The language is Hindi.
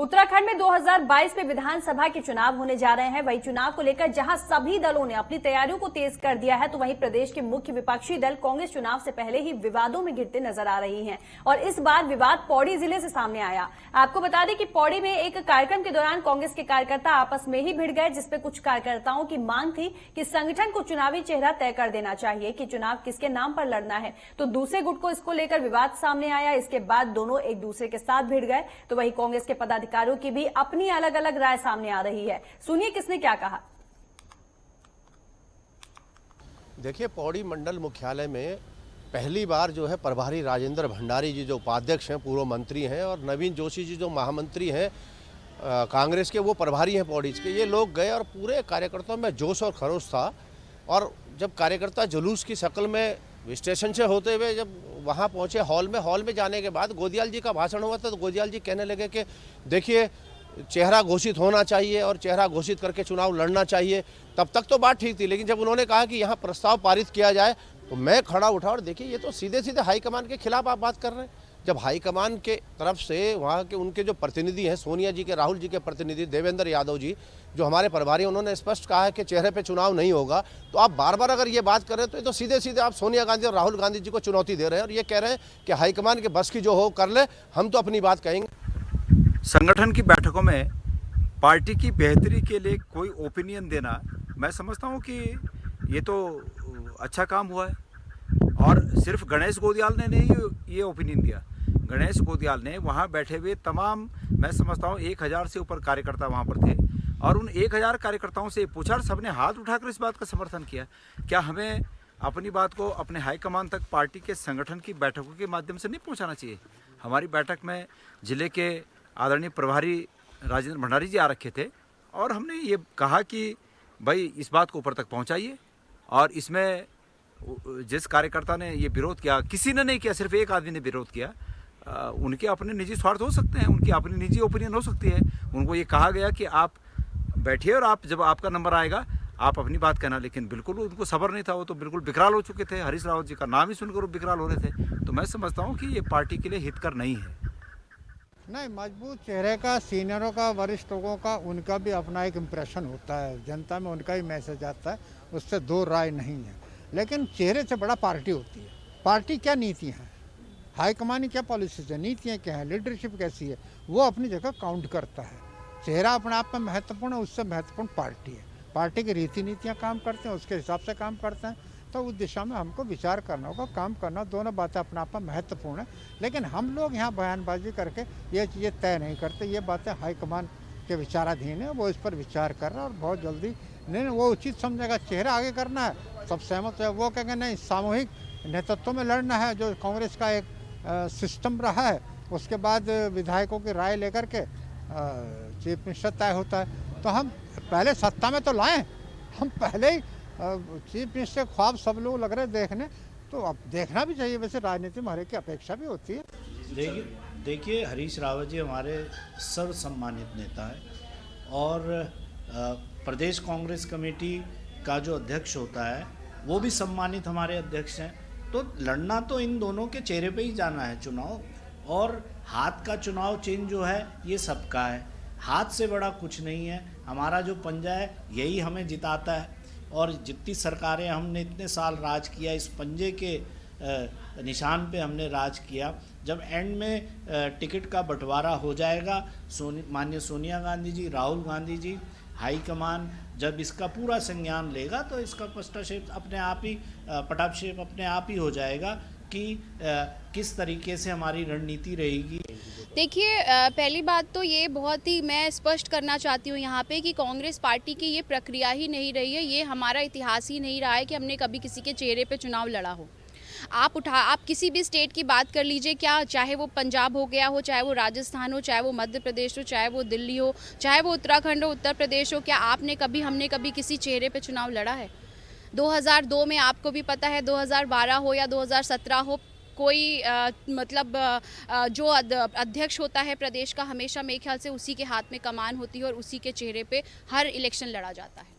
उत्तराखंड में 2022 में विधानसभा के चुनाव होने जा रहे हैं। वही चुनाव को लेकर जहां सभी दलों ने अपनी तैयारियों को तेज कर दिया है, तो वहीं प्रदेश के मुख्य विपक्षी दल कांग्रेस चुनाव से पहले ही विवादों में घिरते नजर आ रही है। और इस बार विवाद पौड़ी जिले से सामने आया। आपको बता दें कि पौड़ी में एक कार्यक्रम के दौरान कांग्रेस के कार्यकर्ता आपस में ही भिड़ गए, जिसपे कुछ कार्यकर्ताओं की मांग थी कि संगठन को चुनावी चेहरा तय कर देना चाहिए कि चुनाव किसके नाम पर लड़ना है। तो दूसरे गुट को इसको लेकर विवाद सामने आया। इसके बाद दोनों एक दूसरे के साथ भिड़ गए। तो वहीं कांग्रेस के पदाधिकारियों की भी अपनी अलग अलग राय सामने आ रही है। सुनिए किसने क्या कहा। देखिए, पौड़ी मंडल मुख्यालय में पहली बार जो है प्रभारी राजेंद्र भंडारी जी जो उपाध्यक्ष हैं, पूर्व मंत्री हैं, और नवीन जोशी जी जो महामंत्री हैं कांग्रेस के, वो प्रभारी हैं पौड़ी के। ये लोग गए और पूरे कार्यकर्ताओं में जोश और खरोश था। और जब कार्यकर्ता जुलूस की शक्ल में स्टेशन से होते हुए जब वहाँ पहुँचे हॉल में जाने के बाद गोदियाल जी का भाषण हुआ था, तो गोदियाल जी कहने लगे कि देखिए, चेहरा घोषित होना चाहिए और चेहरा घोषित करके चुनाव लड़ना चाहिए। तब तक तो बात ठीक थी, लेकिन जब उन्होंने कहा कि यहाँ प्रस्ताव पारित किया जाए, तो मैं खड़ा उठा और देखिए, ये तो सीधे सीधे हाईकमान के खिलाफ आप बात कर रहे हैं। जब हाईकमान के तरफ से वहाँ के उनके जो प्रतिनिधि हैं, सोनिया जी के, राहुल जी के प्रतिनिधि देवेंद्र यादव जी जो हमारे प्रभारी, उन्होंने स्पष्ट कहा है कि चेहरे पे चुनाव नहीं होगा। तो आप बार बार अगर ये बात कर रहे हैं, तो ये तो सीधे सीधे आप सोनिया गांधी और राहुल गांधी जी को चुनौती दे रहे हैं और ये कह रहे हैं कि हाईकमान के बस की जो हो कर ले, हम तो अपनी बात कहेंगे। संगठन की बैठकों में पार्टी की बेहतरी के लिए कोई ओपिनियन देना, मैं समझता हूँ कि ये तो अच्छा काम हुआ है। और सिर्फ गणेश गोदियाल ने नहीं ये ओपिनियन दिया। गणेश गोदियाल ने वहाँ बैठे हुए तमाम, मैं समझता हूँ 1000 से ऊपर कार्यकर्ता वहाँ पर थे, और उन 1000 कार्यकर्ताओं से पूछा और सबने हाथ उठाकर इस बात का समर्थन किया। क्या हमें अपनी बात को अपने हाईकमान तक पार्टी के संगठन की बैठकों के माध्यम से नहीं पहुँचाना चाहिए? हमारी बैठक में जिले के आदरणीय प्रभारी राजेंद्र भंडारी जी आ रखे थे, और हमने ये कहा कि भाई इस बात को ऊपर तक पहुँचाइए। और इसमें जिस कार्यकर्ता ने ये विरोध किया, किसी ने नहीं किया, सिर्फ एक आदमी ने विरोध किया। उनके अपने निजी स्वार्थ हो सकते हैं, उनकी अपनी निजी ओपिनियन हो सकती है। उनको ये कहा गया कि आप बैठिए और आप जब आपका नंबर आएगा आप अपनी बात कहना, लेकिन बिल्कुल उनको सब्र नहीं था। वो तो बिल्कुल बिकराल हो चुके थे। हरीश रावत जी का नाम ही सुनकर वो बिकराल हो रहे थे। तो मैं समझता हूँ कि ये पार्टी के लिए हितकर नहीं है। नहीं, मजबूत चेहरे का, सीनियरों का, वरिष्ठ लोगों का, उनका भी अपना एक इम्प्रेशन होता है, जनता में उनका ही मैसेज आता है, उससे दो राय नहीं है। लेकिन चेहरे से बड़ा पार्टी होती है। पार्टी क्या नीति है, हाईकमान की क्या पॉलिसीज है, नीतियाँ क्या है, लीडरशिप कैसी है, वो अपनी जगह काउंट करता है। चेहरा अपने आप में महत्वपूर्ण है, उससे महत्वपूर्ण पार्टी है। पार्टी की रीति नीतियाँ काम करते हैं, उसके हिसाब से काम करते हैं। तो उस दिशा में हमको विचार करना होगा, काम करना, दोनों बातें अपने आप में महत्वपूर्ण है। लेकिन हम लोग यहाँ बयानबाजी करके ये चीज़ें तय नहीं करते। ये बातें हाईकमान के विचाराधीन है, वो इस पर विचार कर रहा है और बहुत जल्दी नहीं वो उचित समझेगा। चेहरा आगे करना है, सब सहमत है। वो कहेंगे नहीं, सामूहिक नेतृत्व में लड़ना है, जो कांग्रेस का एक सिस्टम रहा है। उसके बाद विधायकों की राय लेकर के चीफ मिनिस्टर तय होता है। तो हम पहले सत्ता में तो लाएं, हम पहले ही चीफ मिनिस्टर ख्वाब सब लोग लग रहे देखने, तो अब देखना भी चाहिए। वैसे राजनीति में हर एक की अपेक्षा भी होती है। देखिए हरीश रावत जी हमारे सर्वसम्मानित नेता है, और प्रदेश कांग्रेस कमेटी का जो अध्यक्ष होता है वो भी सम्मानित हमारे अध्यक्ष हैं। तो लड़ना तो इन दोनों के चेहरे पे ही जाना है चुनाव। और हाथ का चुनाव चिन्ह जो है ये सबका है, हाथ से बड़ा कुछ नहीं है। हमारा जो पंजा है यही हमें जिताता है। और जितनी सरकारें हमने इतने साल राज किया, इस पंजे के निशान पे हमने राज किया। जब एंड में टिकट का बंटवारा हो जाएगा, माननीय सोनिया गांधी जी, राहुल गांधी जी, हाईकमान जब इसका पूरा संज्ञान लेगा, तो इसका पटाक्षेप अपने आप ही पटाक्षेप अपने आप ही हो जाएगा कि किस तरीके से हमारी रणनीति रहेगी। देखिए, पहली बात तो ये बहुत ही मैं स्पष्ट करना चाहती हूँ यहाँ पे कि कांग्रेस पार्टी की ये प्रक्रिया ही नहीं रही है, ये हमारा इतिहास ही नहीं रहा है कि हमने कभी किसी के चेहरे पे चुनाव लड़ा हो। आप किसी भी स्टेट की बात कर लीजिए, क्या चाहे वो पंजाब हो गया हो, चाहे वो राजस्थान हो, चाहे वो मध्य प्रदेश हो, चाहे वो दिल्ली हो, चाहे वो उत्तराखंड हो, उत्तर प्रदेश हो, क्या हमने कभी किसी चेहरे पे चुनाव लड़ा है? 2002 में आपको भी पता है, 2012 हो या 2017 हो, कोई जो अध्यक्ष होता है प्रदेश का, हमेशा मेरे ख्याल से उसी के हाथ में कमान होती है और उसी के चेहरे पे हर इलेक्शन लड़ा जाता है।